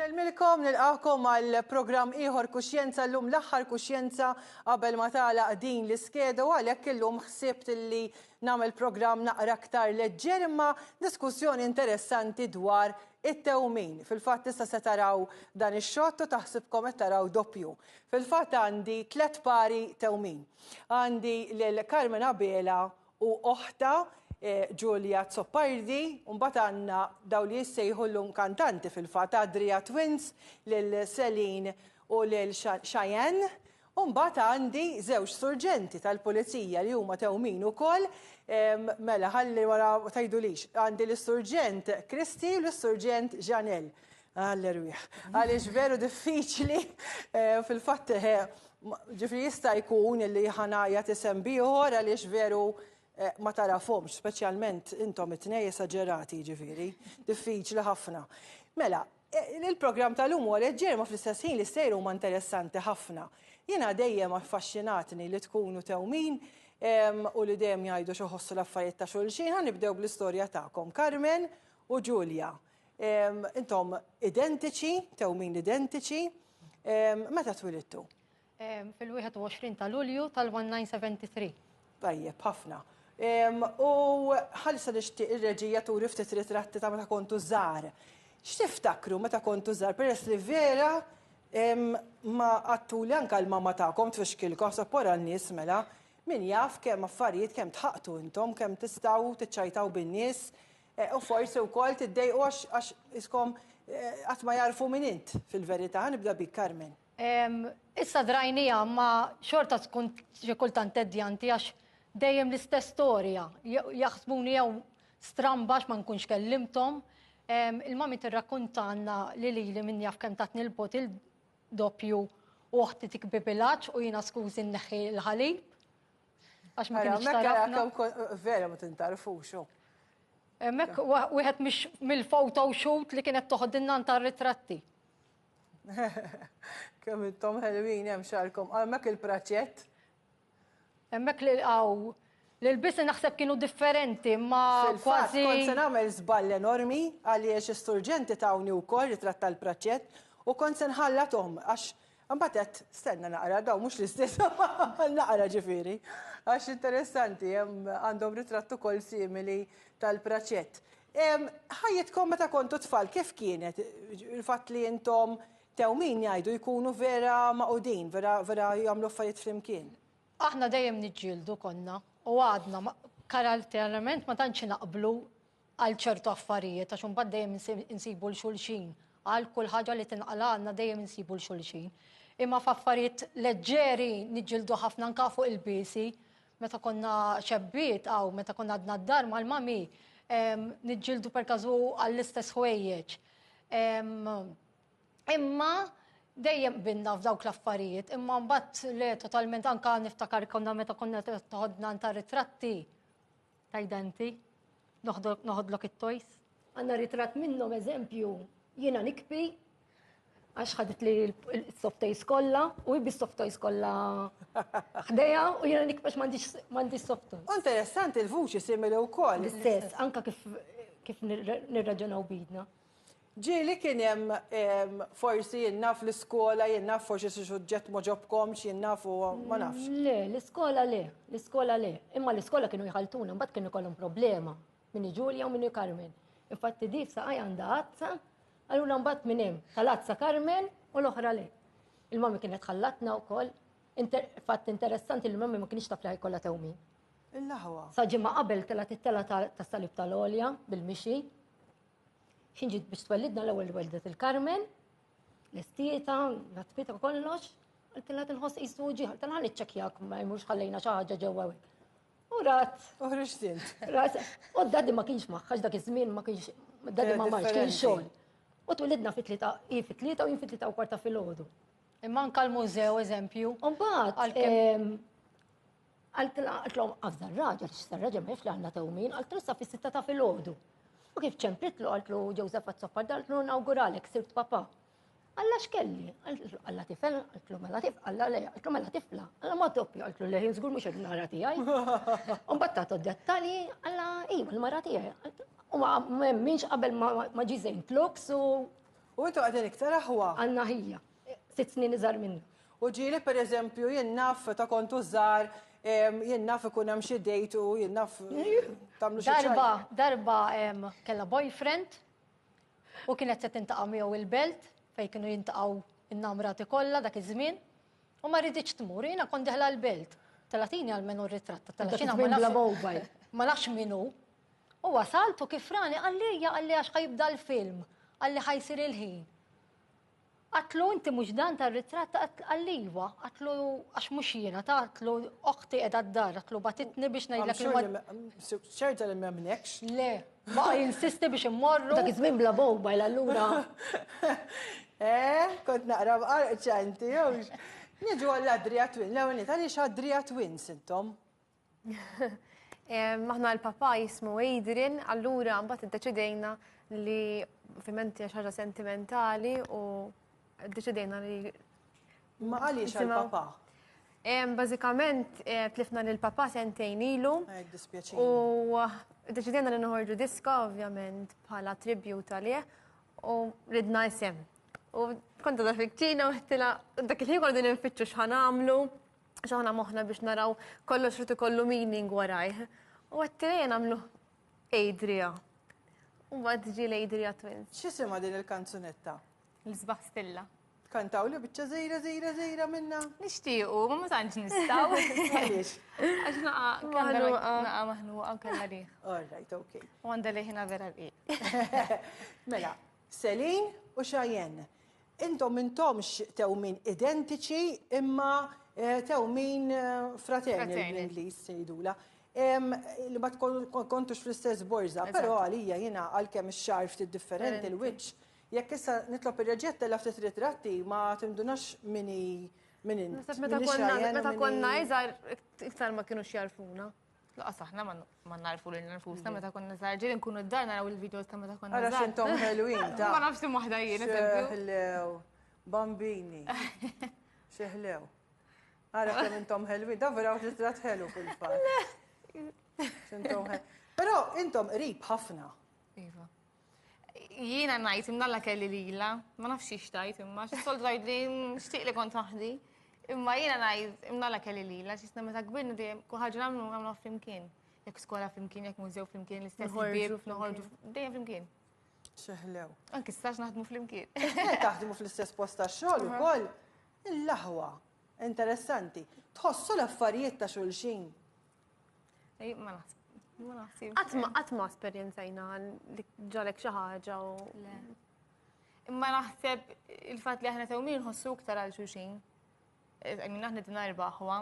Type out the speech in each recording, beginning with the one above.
Milkom nilqakom għal program ieħor Kuxjenza llum l-aħħar kuxjenza qabel ma tagħlaq din l-iskeda u għalhekk illum ħsibt illi nagħmel program naqra aktar leġġer imma diskussjoni interessanti dwar it-tewmin. Fil-fatt issa se taraw dan ix-xott u taħsibkom qed taraw doppju. Fil-fatt għandi 3 pari tewmin. Għandi lil Carmen Abela u oħta Giulia Zoppardi, mbagħad għandna daw li jissejħullhom kantanti fil-fatt Adria Twins, lil Celine u lil Cheyenne, u mbagħad għandi żewġ surġenti tal-Pulizija li huma tewmin ukoll, mela ħalli wara tgħidulix, għandi l-Surġent Kristi u l-Surġent Janelle. Allerwieħ, għaliex veru diffiċli fil-fatt ġifri jista' jkun li ħanajja tisem ieħor għaliex veru ma tarafhomx, speċjalment intom it-tnej esaġerati ġifieri, diffiċli ħafna. Mela, il-programm tal-lum huwa leġġer ma fl-istess ħin li sejru huma interessanti ħafna. Jiena dejjem affaxxinatni li tkunu tewmin u li dejjem jgħidu xi ħossu l-affarijiet ta' xulxin. Ħanibdew bl-istorja tagħkom, Carmen u Giulia. Intom identiċi, tewmin identiċi. Meta twilidtu? Fil-21 ta' Lulju tal-1973. Tajjeb, ħafna. U ħalsa nixtieq ir-reġija turi ftit ritratti ta' meta kontu żgħar. X'tiftakru meta kontu żgħar peress li vera ma għattuli anke l-mamma tagħkom tfixkilkom sappora n-nies mela min jaf kemm affarijiet kemm tħaqtu intom kemm tistgħu tiċċajtaw bin-nies u forsi wkoll tiddejqu għax iskom qatt ma jarfu min int fil-verità. Nibda bik Carmen. Issa drajnija ma xorta tkun xi kultant teddjanti għax dejjem l-istess storja. Jaħsbuni jew strambax ma nkunx kellimtom. Il-mami tirrakkuntanna li min jaf kemm tatni l-bot il-doppju u oħti tikbi bilaċ u jiena skużi nneħħi l-ħalib. Għax ma kienx tarafna. Vera ma tintarfux. Mek wieħed mill-photo shoot li kienet toħodilna ntar ritratti. Kemm intom ħelwin hemm xarkom. Hemmhekk il-praċett. Hemmhekk li l-bisi naħseb kienu differenti ma kważi. Kont se nagħmel żball enormi għaliex is-surġenti tawni wkoll ritratt tal-praċett u kont se nħallathom għax imbagħad qed stenna naqra daw mhux l-istess naqra ġifieri. Għax interessanti hemm għandhom ritratt ukoll simili tal-praċett. Ħajjitkom meta kontu tfal kif kienet il-fatt li intom tewmin jgħidu jkunu vera maqudin, vera jagħmlu affarijiet flimkien? Aħna dejjem niġġieldu konna u għadna karatterament ma tantx naqblu għal ċertu affarijiet għax imbagħad dejjem insibu l-xulxin. Għal kull ħaġa li tinqalaqna dejjem insibu l-xulxin. Imma f'affarijiet leġġeri niġġieldu ħafna anke fuq il-biesi meta konna xebbiet aw meta konna għadna d-dar mal-mami niġġieldu perkażu għall-istess ħwejjeġ. Imma dejjem binna f'dawk l-affarijiet, imma mbagħad le totalment anke niftakar konna meta konna toħodna ta' ritratti ta' identi, noħodlok it-tojs. Għandna ritratt minnhom eżempju jiena nikbi għax ħadet li s-soft toys kollha u jibbi s-soft toys kollha ħdejja u jiena nikbi għax m'għandix soft toys. Interessanti l-vuċi simili wkoll. L-istess, anke kif nirraġunaw bidna. Ġieli kien hemm forsi jinnaf l-iskola, jinnaf forsi xi suġġett ma ġobkomx, jinnaf u ma nafx. Le, l-iskola le. Imma l-iskola kienu jħaltuna, mbagħad kienu jkollhom problema minni Giulia u minni Carmen. Infatti di saqaj għandha azza, allura mbagħad minn hemm tal-azza Carmen u l-oħra le. Il-mami kienet ħallatna wkoll. Fatt interessanti li l-mami ma kienx taf li ħajkollha tewmin. Il-laħwa. Sa ġimma qabel telat it-tela tas-salib tal-Olja bil-mixi. Xinġit biex twellidna l-ewwel weldet il-Carmen, l-istieta, l-atbita kollox, għaltilha tinħoss qisu ġieħ, għaltilha niċċekkjak ma jmurx ħallejna xi ħaġa ġewwa hekk. U rat. U d-daddi ma kienx magħha, dak iż-żmien ma kienx daddi ma marx kien xogħol. U twelidna fit-tlieta u jien fit-tlieta u kwarta filgħodu. Imma anke l-mużew eżempju. U mbagħad għaltilhom għafda r-raġel, x-sarraġel ma jafx li għandna tewmin, għaltilha issa fis-sitta ta' filgħodu. U kif ċempritlu għaltlu Joseph Zoppard għaltlu nawguralek sirt papa. Alla xkelli, għalla tifel, għaltlu mela tifla, għalla le, għaltlu mela tifla, għalla ma doppju, għaltlu le żgur mhux il-mara tiegħi. U mbattatu d-dettali, għalla iva l-mara tiegħi. U ma minx qabel ma ġi żejn flux u U intu għadin iktar aħwa. Għanna hija, 6 snin iżar minna. U ġili per eżempju jennaf ta' kontu żgħar, jennaf ikun hemm xi dejtu, jennaf tagħmlu xi Darba kella boyfriend u kienet se tintaqa' miegħu il-belt fejn kienu jintaqgħu in-namrati kollha dak iż-żmien u ma rriditx tmur, jiena kont deħla l-belt. Talatini għal-menu r-ritratta, talaxina ma nafx minu. U wasaltu kif rani, għalli għax ħajibda l-film, għalli ħajsir il-ħin. Għatlu inti mux dan ta' ritratta, għalliwa, għatlu għax mux jiena, ta' għatlu oħti edha d-dar, għatlu batitni biex najdlek ċerta li memnekx. Le, baqa jinsisti biex immorru. Dak iż-żmien bla mobile allura. Kont naqra bqar ċanti, Niġu għall-Adria Twins, l-għuni, tal-ix Adria Twins intom? Maħna l-papa jismu Adrian, allura mbagħad iddeċidejna li ovvjament hija ħaġa sentimentali u ddeċidejna li. Ma għaliex għall-papa? Bażikament tlifna lill-papa sentejn ilu. U ddeċidejna li noħorġu diska ovvjament bħala tribute għalih u ridna isem. U konta da fikċina u ħtila dak il-ħin kollu din nfittxu x'ħan għamlu, x'aħna moħna biex naraw kollox rid ikollu meaning warajh. U għattilej nagħmlu Adria. U għad ġi l-Adria Twins. X'isima din il-kanzunetta? L-Sbaħ Stilla. Kantaw li biċċa żejra minna? Nixtiequ, ma ma tantx nistgħu. Għaliex? Għax naqa maħluqa u kellha riħ. All right, okay. U għandha leħina vera riq. Mela, Selin u Cheyenne. Intom tewmin identiċi imma tewmin fraterni l-Ingliż sejidula. Li ma kontux fl-istess borza, però għalija jiena għalkemm ix-xar ftit differenti l-wiċċ, jekk issa nitlob ir-reġetta la ftit ritratti ma timdunax minni Meta konna iżgħar iktar ma kienux jarfuna. Laqas aħna ma narfu lil nfusna meta konna żgħar ġieli nkunu d-dar naraw il-videos ta' meta konna żgħar. Ara x'intom ħelwin ta' ma nafx waħda jien eżempju. Xeħlew, bambini. Xeħlew. Ara kemm intom ħelwin, da vera ritratt ħelu fil-fatt. Però intom qrib ħafna. Iva. Jiena ngħid imnalla kelli lila, ma nafx x'tajt imma xi sol dwar li nixtieq li kont waħdi. Imma jiena ngħid imnalla kelli lila, x'isna meta kbirna dejjem kull ħaġa nagħmlu flimkien. Jekk skola flimkien, jekk mużew flimkien, l-istess bieb, noħorġu dejjem flimkien. Xeħlew. Anke stax naħdmu flimkien. Taħdmu fl-istess post tax-xogħol ukoll. Il-laħwa. Interessanti. Tħossu l-affarijiet ta' xulxin. Ma naħsib. Qatt ma esperjenzajna li ġalek xi ħaġa u. Imma naħseb il-fatt li aħna tewmin nħossu iktar għal xulxin. Għamin aħna dina rbaħwa,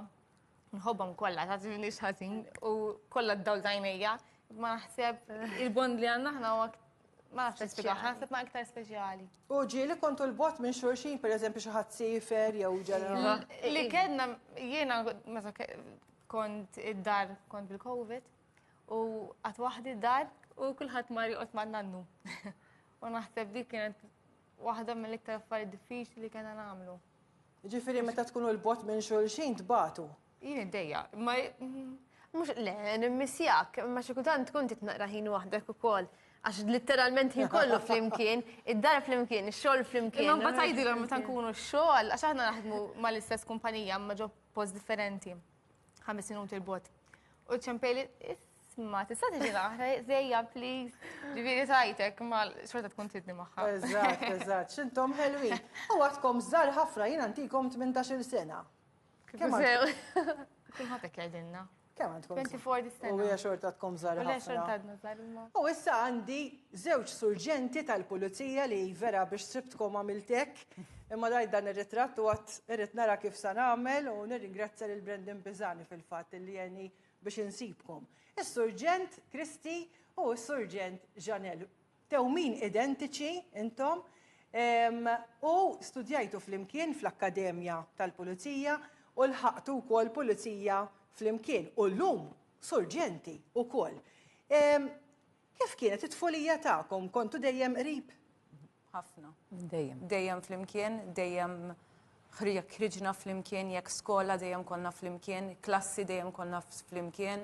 nħobbhom kollha, tagħtini x'ħażin u kollha d-dawl tajnejja, ma naħseb il-bond li għandna aħna huwa ma nafx nispjegaw, naħseb ma iktar speċjali. U ġieli kontu l-bot minn xulxin, pereżempju xi ħadd sifer jew ġara. Li kedna jiena meta kont id-dar kont bil-COVID u qatt waħdi d-dar u kulħadd mar joqgħod ma' nannu. U naħseb dik kienet waħda mill-iktar affarijiet diffiċli li kellna nagħmlu. Ġifieri meta tkunu l-bot minn xulxin tbatu. Jien id-dejja, ma mhux le nimmissjak, imma xi kultant tkun titnaqra ħin waħdek ukoll. Għax literalment ħin kollu flimkien, id-dar flimkien, ix-xogħol flimkien. Imma mbagħad tgħidilhom meta nkunu x-xogħol, għax aħna naħdmu mal-istess kumpanija imma ġo post differenti. 5 minuti l-bot. U ċempejli, isma' tista' tiġi naħra żejja please. Ġifieri tajtek ma xorta tkun tidni magħha. Eżatt. X'intom ħelwin. U għadkom żgħar ħafna jien għantikom 18-il sena. Kemm sew. Kulħadd hekk jgħidilna. Kemm għandkom? 24 sena. U hija xorta tkom żgħar ħafna. U xorta għadna żgħar imma. U issa għandi żewġ surġenti tal-pulizija li vera biex sibtkom għamiltek. Imma daj dan ir-ritratt u għat irrid nara kif sa nagħmel u nirringrazzja lil Brendan Bizani fil-fatt li jeni biex insibkom. Is-surġent Kristi u s-surġent Janel. Tewmin identiċi intom u studjajtu fl-imkien fl-Akkademja tal-Pulizija u l-ħaqtu wkoll pulizija fl-imkien u llum surġenti wkoll. Kif kienet it-tfulija tagħkom? Kontu dejjem qrib? ħafna. Dejjem flimkien, dejjem ħriġna flimkien, jekk skola dejjem konna flimkien, klassi dejjem konna flimkien,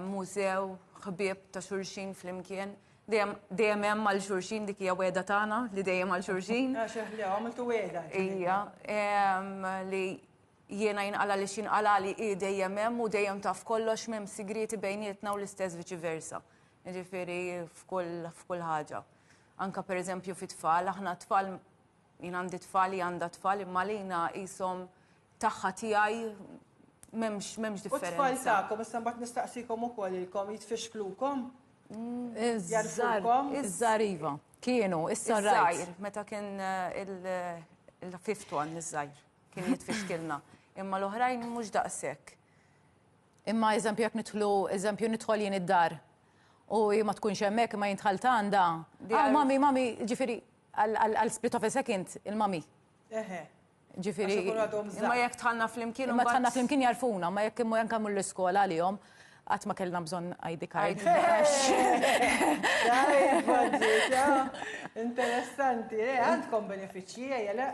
mużew, ħbieb ta' xulxin flimkien, Dejjem hemm mal-xurxin dik hija weda tagħna li dejjem mal-xurxin. Xeħlew, għamiltu weda. Ija, li jiena jinqala li xinqala li dejjem hemm u dejjem taf kollox m'hemm sigriti bejnietna u l-istess viċi versa. Ġifieri f'kull ħaġa. Anka pereżempju fit-tfal, aħna tfal jien għandi tfal li għandha tfal imma lina qishom tagħha tiegħi m'hemmx differenza. U tfal tagħkom issa mbagħad nistaqsikom ukoll ilkom jitfixklukom? Iż-żar iva. Kienu, issa rajt. Meta kien il-fifth one iż-żgħir kien jitfixkilna. Imma l-oħrajn mhux daqshekk. Imma eżempju jekk nidħol jien id-dar u ma tkunx hemmhekk ma jintħal għandha. Mami, ġifieri għal split of a second il-mami. Ġifieri. Imma jekk tħallna flimkien. Imma tħallna flimkien jarfuna, ma jekk imma jankammu l-iskola għalihom. Għat ma kellna bżon ID card. Interessanti, għandkom benefiċċji, jela.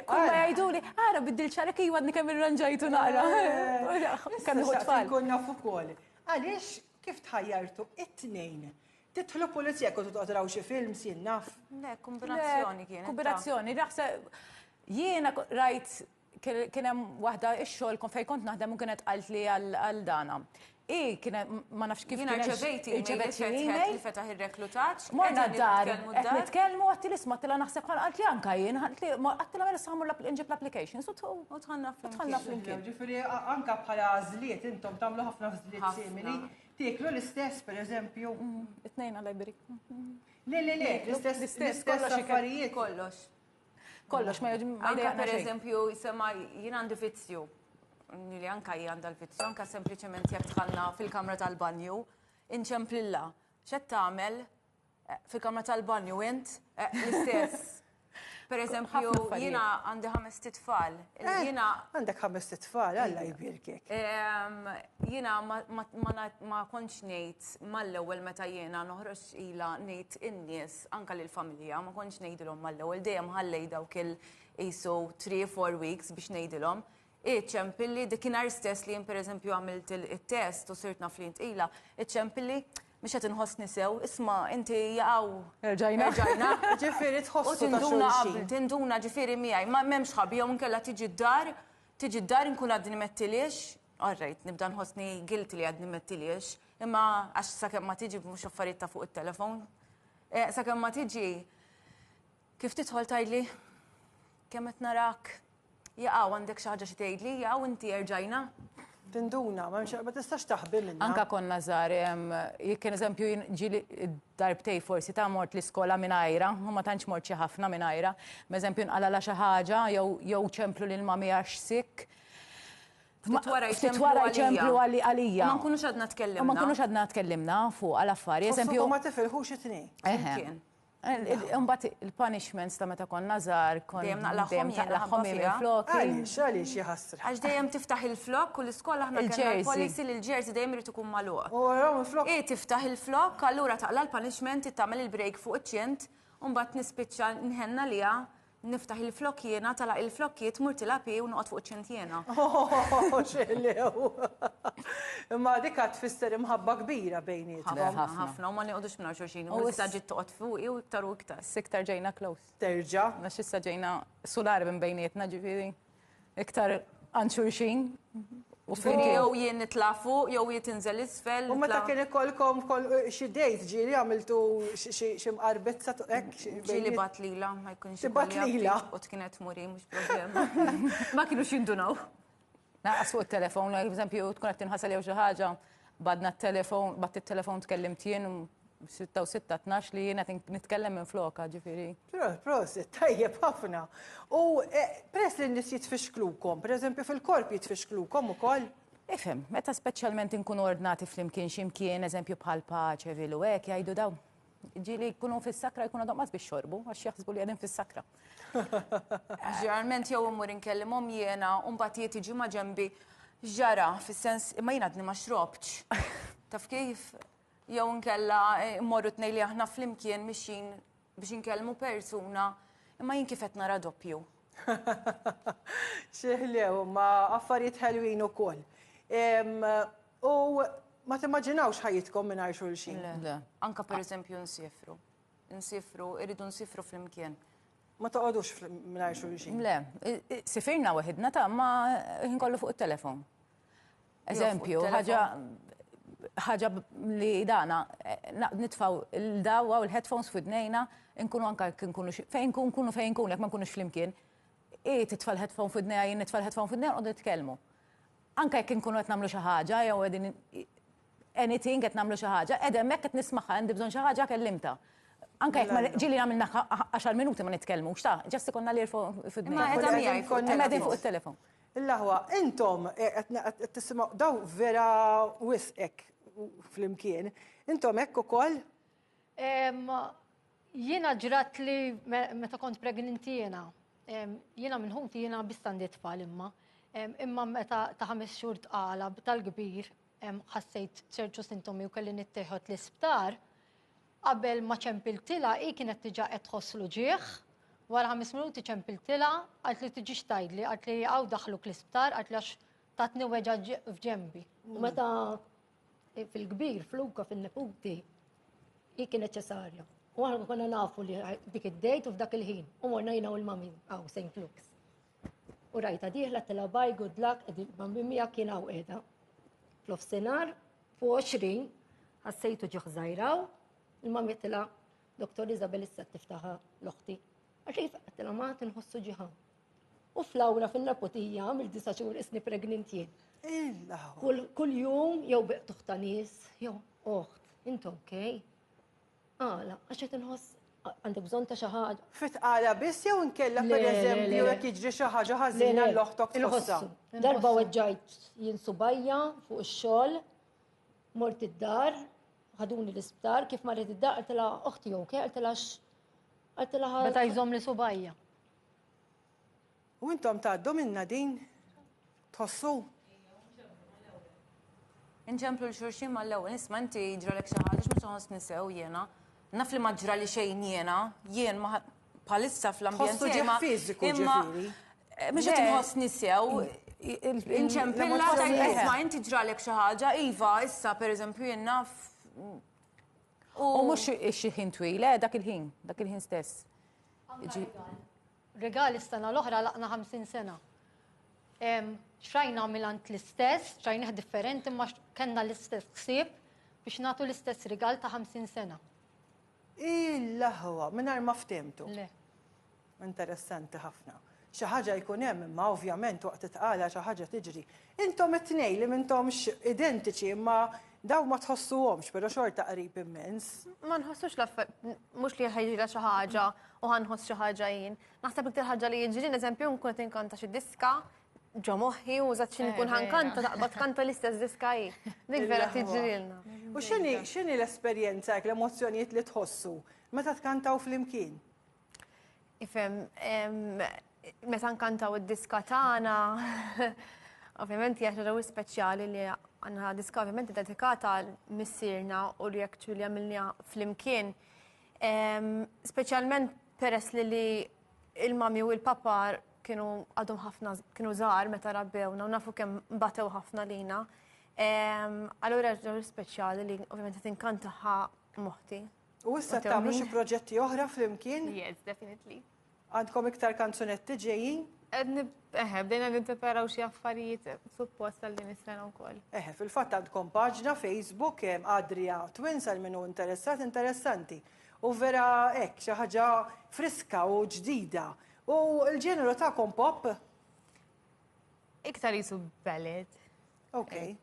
Kumma jgħidu li, għara biddil ċarek jgħadni kemm il-ranġajtu naqra. Kannu tfal. Konna fukoli. Għaliex kif tħajjartu it-tnejn? Titħlu polizija kontu toqtraw xi film sin naf? Le, kombinazzjoni kienet. Kombinazzjoni, jiena rajt kien hemm waħda x-xogħol kon fejn kont naħdem u kienet qalt li għal dana. Kienet ma nafx kif jiena ċevejti li fetaħ ir-reklutaġġ. Morna d-dar, qed nitkellmu għatti l-isma tila naħseb għalt janka jien, għattila mela saħmur inġib l-applications u tħanna flimkien. Ġifieri anka bħala għażliet intom tagħmlu ħafna għażliet simili. Tieklu l-istess, per eżempju. It-tnejn għal jibrik. Le, l-istess affarijiet. Kollox. Kollox, ma jgħu anka per eżempju, jisema jien għandi vizzju. Li anka għanda l-vizzju, anka sempliciment jek tħallna fil-kamra tal-banju, inċemplilla. ċet tagħmel fil-kamra tal-banju int l-istess. Per eżempju, jiena għandi 5 tfal. Għandek 5 tfal, Alla jbirkek. Jiena ma kontx ngħid mal-ewwel meta jiena noħroġ ilha ngħid in-nies anke lill-familja, ma kontx ngħidilhom mal-ewwel dejjem ħallej dawk il-qisu 3-4 weeks biex ngħidilhom. Iċċempilli dikinhar stess li jien pereżempju għamilt it-test u sirt naf li ntqila, iċċempilli biex qed inħossni sew, isma' inti jaqgħu Erġajna. Ġifieri tħossu ta' tinduna qabel, tinduna ġifieri miegħi, ma m'hemmx ħabi jew inkella tiġi d-dar inkun għaddi nimettiliex, orrejt, nibda nħossni guilty li għaddi nimettiliex, imma għax sakemm ma tiġi mhux affarijiet ta' fuq it-telefon. Sakemm ma tiġi kif tidħol tgħidli kemm qed narak jaqgħu għandek xi ħaġa xi tgħidli, jaqgħu inti erġajna. Tinduna, ma tistax taħbi minna. Anka konna żgħar, kien eżempju ġili darbtej forsi ta' mort l-iskola minn ajra, ma tantx mort xi ħafna minn ajra, m'eżempju nqalala xi ħaġa jew ċemplu lil mami għax sikk. Ftit wara jċemplu għalija. Ma nkunux għadna tkellimna. Ma nkunux għadna tkellimna fuq għal-affari. Eżempju, ma tifilħux it-tnejn. Imbagħad il-punishments ta' meta konna żgħar dejjem naqlaħħom il-flok. Għaliex jaħassra. Għax dejjem tiftaħ il-flok u l-iskola aħna kellna l-policy li l-jersey dejjem irid ikun magħluq. Tiftaħ il-flok, allura taqla l-punishment tagħmel il-break fuq iċ-ċint u mbagħad nispiċċa nħenna liha niftaħ il-flok jiena talaq il-flokkiet mur tilapi u noqgħod fuq iċ-ċint jiena. Xellew. Imma dik qed tfisser imħabba kbira bejnietkom. Ħafna u ma nieqgħodux minn xulxin. U issa ġiet toqgħod fuqi u iktar u iktar. Iktar ġejna close. Terġa'. Għax issa ġejna sular minn bejnietna ġifieri. Iktar għand xulxin. U jew jien nitla' fuq, jew jien tinżel isfel. U meta kien ikollkom xi dejt ġieli għamiltu xi mqarbezza hekk. Ġieli batlila, ma jkunx batlila. U kienet muri mhux problema. Ma kienux jindunaw. Naqas fuq it-telefon, eżempju, tkun qed tinħasel jew xi ħaġa, badna t-telefon, batt it-telefon tkellimt jien 6-12 li jien qed nitkellem minn floka, ġifieri. Prosit, tajjeb ħafna. U peress li n-nies jitfixklukom, pereżempju fil-korp jitfixklukom ukoll? Ifhem, meta speċjalment inkunu ordnati flimkien x'imkien, eżempju bħal paċe vilu hekk jgħidu dawn. Ġieli jkunu fis-sakra jkunu għadhom biex xorbu għax jaħsbu li qegħdin fis-sakra. Ġeneralment jew immur inkellimhom jiena u mbagħad jiġu ma' ġenbi ġara fis-sens imma jien għadni ma xrobtx. Taf kif? Jew nkella mmorru tnej li aħna flimkien mixin biex inkellmu persuna imma jien kif qed nara doppju. Xeħlew, ma affarijiet ħelwin ukoll. U ma timmaġinawx ħajjitkom mingħajr xulxin. Le, anka pereżempju nsifru. Irridu nsifru flimkien. Ma toqgħodux mingħajr xulxin. Le, sifirna waħedna ta' ma ħinkollu fuq il-telefon. Eżempju, ħaġa li dana, nitfaw il-dawa u l-headphones f'idnejna, nkunu anka fejn kunu jekk ma nkunux flimkien, titfa' l-headphone f'idnejja, jien nitfa' l-headphone f'idnejja u nitkellmu. Anka jekk nkunu qed nagħmlu xi ħaġa jew qegħdin anything qed nagħmlu xi ħaġa, qed hemmhekk qed nismaħħa għandi bżonn xi ħaġa kellimta. Anka jekk ġieli għamilna 10 minuti ma nitkellmux ta' ġast ikollna l-earphone f'idnejja. Qegħdin fuq it-telefon. Il-laħwa, intom qed tisimgħu daw vera wisqek flimkien. Intom hekk ukoll? Jiena ġrat li meta kont pregnanti jiena minn ħumti jiena bistandi tfal imma. Imma meta ta' 5 xhur tqala tal-kbir ħassejt ċertu sintomi u kelli nittieħed l-isptar, qabel ma ċempiltila kienet diġà qed tħosslu ġieħ, wara 5 minuti ċempiltila, qalt li tiġix tgħidli, qalt li għaw daħluk l-isptar, qalt li għax tatni weġa f'ġembi. U meta fil-kbir, fluka, fil-neputi, kienet ċesarja. U għahna konna nafu li dik id-dejt u f'dak il-ħin. U morna jina u l-mami għaw St. Luke's. U rajta diħla tela baj, good luck, mami mija kien għaw edha. Fl-ofsenar, fu 20, għassejtu ġuħżajraw, il-mami tela, Dr. Isabel issa tiftaħa l-oħti. Għaxif, tela ma tinħossu ġiħa. U fl-awra fil-napotija, mill-9 xhur isni pregnantien. Kull jum, jew beq tuħta nis, jew oħt, intu okej? La, għaxet nħoss, għandek bżon ta' xaħġa. Fitqala biss jew nkella pereżempju jekk jiġri xi ħaġa ħażina l-oħtok tħossha. Darba weġġajt jien subajja fuq ix-xogħol, mort id-dar, ħaduni l-isptar, kif marret id-dar qiltilha oħti okej, qiltilha Meta jżomm li subajja. U intom tgħaddu minna din tħossu? Inċemplu l-xurxin mal-ewwel, nisma' inti ġralek xi ħaġa x'ma tonħoss nisew jiena. Naf li ma ġrali xejn jien ma bħalissa fl-ambjent tiegħi fiżiku ġifieri. Mhux qed inħoss nisew. Inċempilla tajt isma' inti ġralek xi ħaġa, iva, issa pereżempju jien naf. U mhux xi ħin twil, dak il-ħin stess. Regali s-sena l-oħra laqna 50 sena. Xrajna milant l-istess, xrajna differenti, ma kellna l-istess ksib biex nagħtu l-istess rigal ta' 50 sena. Il-laħwa, mingħajr ma ftemtu. Le. Interessanti ħafna. Xi ħaġa jkun hemm imma ovvjament waqt titqala xi ħaġa tiġri. Intom it-tnejn li m'intomx identiċi imma daw ma tħossuhomx, però xorta qrib immens. Ma nħossux mhux li ħajġri xi ħaġa u ħanħoss xi ħaġa jien. Naħseb iktar ħaġa li jiġri, eżempju nkun qed inkanta xi diska ġo moħħi u żgħat xi nkun ħankanta taqbad kanta l-istess diska hi. Dik vera tiġrilna. U x'inhi l-esperjenza hekk l-emozzjonijiet li tħossu meta tkantaw flimkien? Ifhem, meta nkantaw id-diska tagħna, ovvjament hija xi speċjali li għandna diska ovvjament dedikata għal missierna u li jekk li għamilniha flimkien. Speċjalment peress li il-mami u l-papa kienu għadhom ħafna kienu żgħar meta rabbewna u nafu kemm batew ħafna lina. Allura ġew speċjali li ovvjament tinkantaħa moħħti. U issa tagħmlu xi proġetti oħra flimkien? Yes, definitely. Għandkom iktar kanzunetti ġejjin? Bdejna ninteperaw xi affarijiet suppost għal din is-sena wkoll. Fil-fatt għandkom paġna Facebook Adria Twins għal minnu interessanti. U vera hekk xi ħaġa friska u ġdida. U l-ġeneru tagħkom pop? Iktar jisu ballad. Okay.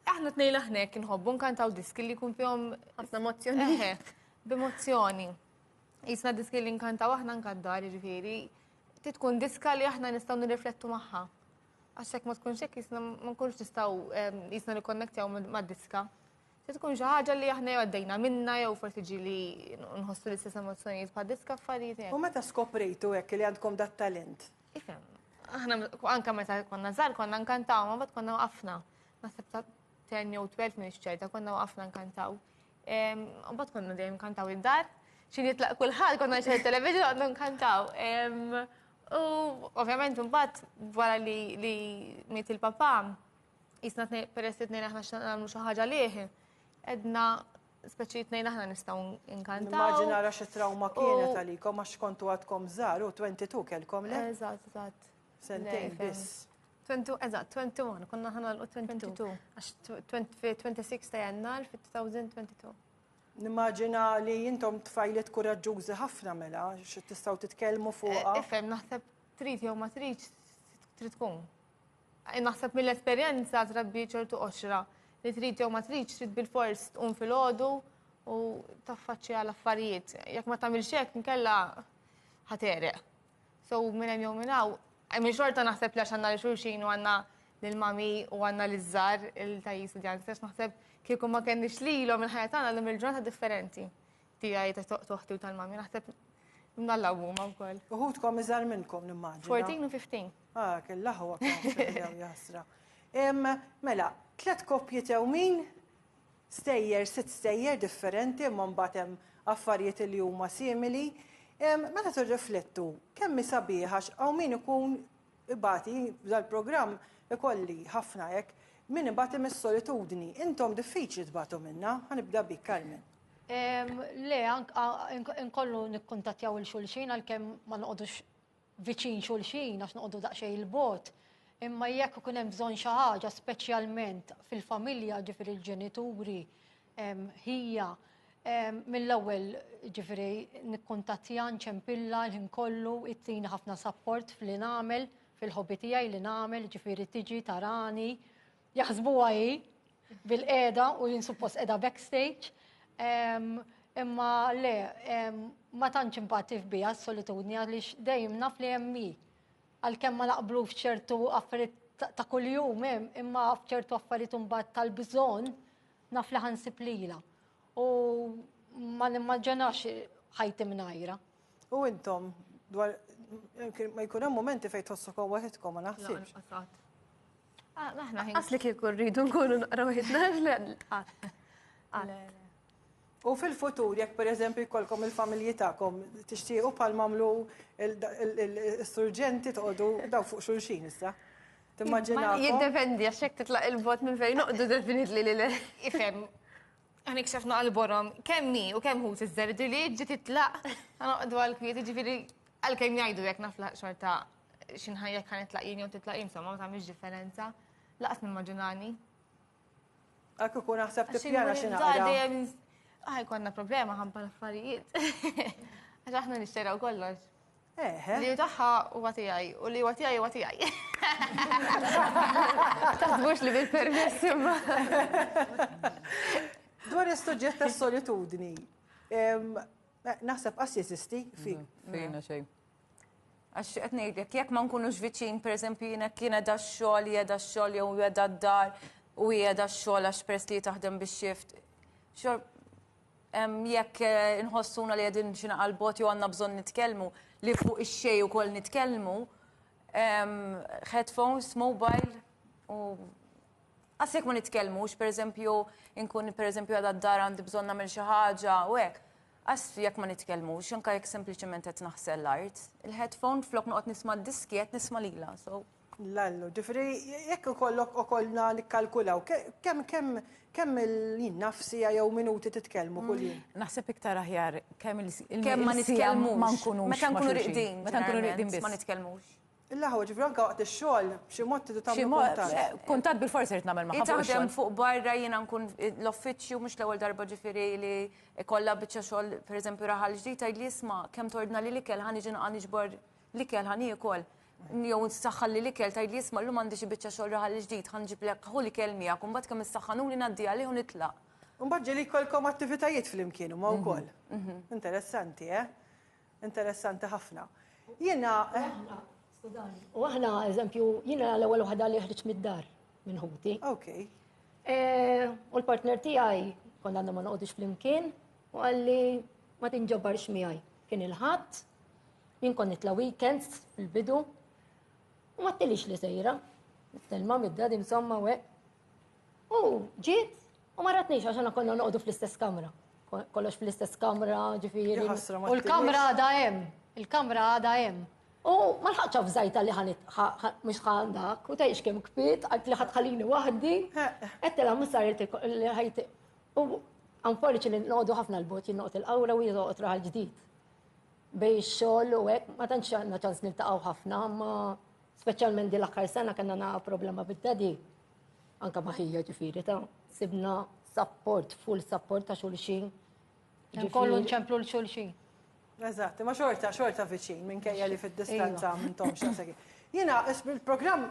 Aħna tnejn aħnek inħobbu nkantaw diski li jkun fihom ħafna emozzjoni. B'emozzjoni. Jisna diski li nkantaw aħna nkaddar, ġifieri. Tkun diska li aħna nistgħu nirriflettu magħha. Għax hekk ma tkunx hekk jisna ma nkunx nistgħu jisna nikkonnettjaw mad-diska. Se tkun xi ħaġa li aħna jew għaddejna minna jew forsi ġieli nħossu l-istess emozzjonijiet bħad diska affarijiet. U meta skoprejtu hekk li għandkom dat talent? Ifhem. Aħna anke meta konna żgħar konna nkantaw, ma bad konna waqafna. Naħseb ta' 10 jew 12 minn ix-ċerta konna waqafna nkantaw. U bad konna dejjem nkantaw id-dar. Xin jitlaq kulħadd konna xejn television għandna nkantaw. U ovvjament imbagħad wara li miet il-papà Jisna peress it-tnejn aħna x'nagħmlu xi ħaġa lieħi. Edna speċi it-tnejn aħna nistgħu inkantaw. Immaġina ra xi trauma kienet għalikom għax kontu għadkom żgħar u 22 kellkom le? Eżatt. Sentejn biss. 21, konna ħana l-22. Għax 26 ta' jannar fit-2022. Nimmaġina li jintom tfajlet kuraġġużi ħafna mela, xi tistgħu titkellmu fuqha. Ifhem, naħseb trid jew ma tridx trid tkun. Naħseb mill-esperjenza trabbi ċertu qoxra li trid jew ma tridx trid bil-fors tqum filgħodu u taffaċċja l-affarijiet. Jekk ma tagħmilx hekk inkella ħatereq. So minn hemm jew minn hawn, minn xorta naħseb li għax għandna li xulxin u għandna lill-mami u għandna liż-żgħar il-tajji studjanti, naħseb kieku ma kenniex lilhom il-ħajja tagħna l il-ġurnata differenti tiegħi ta' toħti u tal-mami. Naħseb nallahu ma wkoll. Uħudkom iżgħar minnkom nimmaġina. 14 u 15. Kella ħwa kien jasra. Mela, 3 koppji tewmin, stejjer, 6 stejjer differenti, imma mbagħad hemm affarijiet li huma simili. Meta tirriflettu, kemm sabiħax hawn min ikun ibati dal-programm ikolli ħafna hekk, min ibati mis-solitudni. Intom diffiċli tbatu minnha, ħanibda bik Carmen. Le, inkollu nikkuntattjaw il-xulxin għalkemm ma noqogħdux viċin xulxin għax noqogħdu daqsxejn il-bot. Imma jekk ikun hemm bżonn xi ħaġa speċjalment fil-familja ġifieri l-ġenituri, ħija mill-ewwel ġifieri nikkuntattja nċempilla l-ħin kollu ittina ħafna support f'li nagħmel, fil-ħobbi tiegħi li nagħmel, ġifieri tiġi tarani, jaħsbuha hi bil-qiegħda u jien suppost qiegħda backstage. Imma le, ma tantx impattiv biha s-solitudni għaliex dejjem naf li hemm hi. Għalkemm ma naqblu f'ċertu affarijiet ta' kuljum imma f'ċertu affarijiet imbagħad tal-bżonn naf li ħansib lilha. U ma nimmaġinax ħajti mingħajrha. U intom dwar ma jkun hemm momenti fejn tħossukom waħedkom ma naħsibx. Asli kieku rridu nkunu naqra waħedna U fil-futur, jekk pereżempju jkollkom il-familji tagħkom tixtiequ bħal mamlu l-surġenti toqgħodu daw fuq xulxin issa. Timmaġinakom. Jiddependi għax hekk titlaq il-bot minn fejn noqdu definitely li le. Ifhem. Għanik xafna għal-borom, kemm mi u kemm hu tiżżerdi li ġi titlaq għanoqdu għal-kwiet, ġifieri għalkemm jgħidu jekk naflaq xorta xinħajjek ħan itlaq jien jew titlaq insomma ma tagħmilx differenza. Laqas nimmaġinani. Għak ikun naħseb tippjana xi naqra. Konna problema ħabba l-affarijiet. Għax aħna nixteraw kollox. Li taħħa u għatijaj, u li għatijaj u għatijaj. Taħdbux li bil-permess imma. Dwar is-suġġett tas-solitudni, naħseb qas jesisti fik. Fejna xejn. Għax qed ngħidlek, jekk ma nkunux viċin, pereżempju jiena kien da x-xogħol, jeda x-xogħol jew jeda d-dar u jeda x-xogħol għax peress li taħdem bix-xift. Jekk nħossuna li għedin xina għal-bot jew għanna bżon nitkellmu li fuq ix-xej ukoll nitkellmu, headphones, mobile u għasek ma nitkellmux, pereżempju inkun pereżempju għadha d-dar għandi bżonn nagħmel xi ħaġa u hekk. Għas jekk ma nitkellmux, anke jekk sempliċement qed naħsel l-art, il-headphone flok noqgħod nisma' d-diski qed nisma' lilha. Lallu, ġifri, jekk ikollok ukollna li kalkulaw, kemm il-nafsija jew minuti titkellmu kuljum? Naħseb iktar aħjar kemm ma nitkellmux. Ma nkunux. Meta nkunu riqdin. Meta nkunu riqdin biss. Ma nitkellmux. Illa-ħu ġifri anke waqt ix-xogħol b'xi mod tidu tagħmlu kuntatt. Kuntatt bil-forsi rid nagħmel magħha. Taħdem fuq barra jiena nkun l-offiċċju mhux l-ewwel darba ġifieri li ikollha biċċa xogħol pereżempju raħal ġdid tgħidli isma' kemm tordna li l-ikel ħa niġi naqa' niġbor l-ikel ħa niekel. Jew nissaħħal li l-ikel tgħidli isma' llum għandi xi biċċa xogħol raħal ġdid ħa nġiblek ħu l-ikel miegħek u mbagħad kemm issaħħanuli ngħaddi għalih u nitlaq. Mbagħad ġieli jkollkom attivitajiet flimkien huma wkoll. Interessanti, Interessanti ħafna. Jiena U aħna, eżempju, jiena l-ewwel waħda li ħriġ mid-dar minn ħuti. Okay. U l-partner tiegħi konna għandna ma noqgħodux flimkien u qalli ma tinġabbarx miegħi. Kien il-ħadd, jien kon nitla weekends fil-bidu u ma ttilix li sejra. Telma mid-dad insomma u ġiet u ma ratniex għax konna noqogħdu fl-istess kamra. Kollox fl-istess kamra, ġifieri. U l-kamra għadha hemm. Il-kamra għadha hemm. U ma lħaqċa f'żajta li mux ħandak, u tajx kem kbit, għalt li ħatħalini wahdi, għettela mussar li ħajti. U għanforċi li n-noqdu ħafna l-bot, jinnoqt il-qawra u jinnoqt raħal ġdid. Bej xol u għek, ma tanċ għanna ċans niltaqaw ħafna, ma specialment di l-aħħar sena kanna na problema bid-dadi. Anka maħija ġifiri ta' sibna support, full support ta' xulxin. Kollu nċemplu l-xulxin. Eżatt, ma xorta viċin, minn kajja li fid-distanza minn tom xasaki. Jina, il-program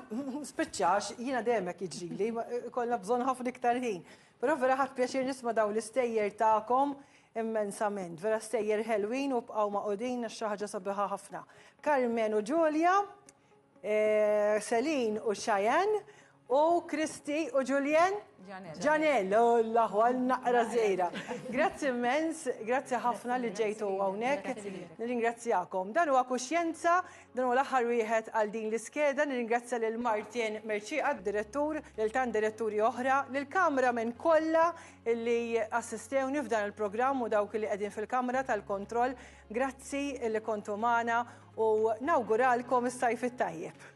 spiċċax, jina demek iġrili, kolla bżon ħafna iktar ħin. Pero vera ħat pjaċir nisma daw l-istejjer ta'kom immensament. Vera stejjer ħelwin u bqaw maqodin xaħġa sabiħa ħafna. Carmen u Giulia, Selin u Cheyenne, u Kristi u Julien? Janel, l-lahu għal-naqra zejra. Grazzi immens, grazzi ħafna li ġejtu għawnek, nirringrazzjakom. Dan huwa Kuxjenza, dan huwa l-aħħar wieħed għal din l-iskeda, nirringrazzja lil Martin Merċiqa, direttur, lil tan diretturi oħra, lil kameramen kollha li assistewni f'dan il-programm u dawk li qegħdin fil-kamra tal-kontroll. Grazzi li kontu magħna u nawguralkom is-sajf it-tajjeb.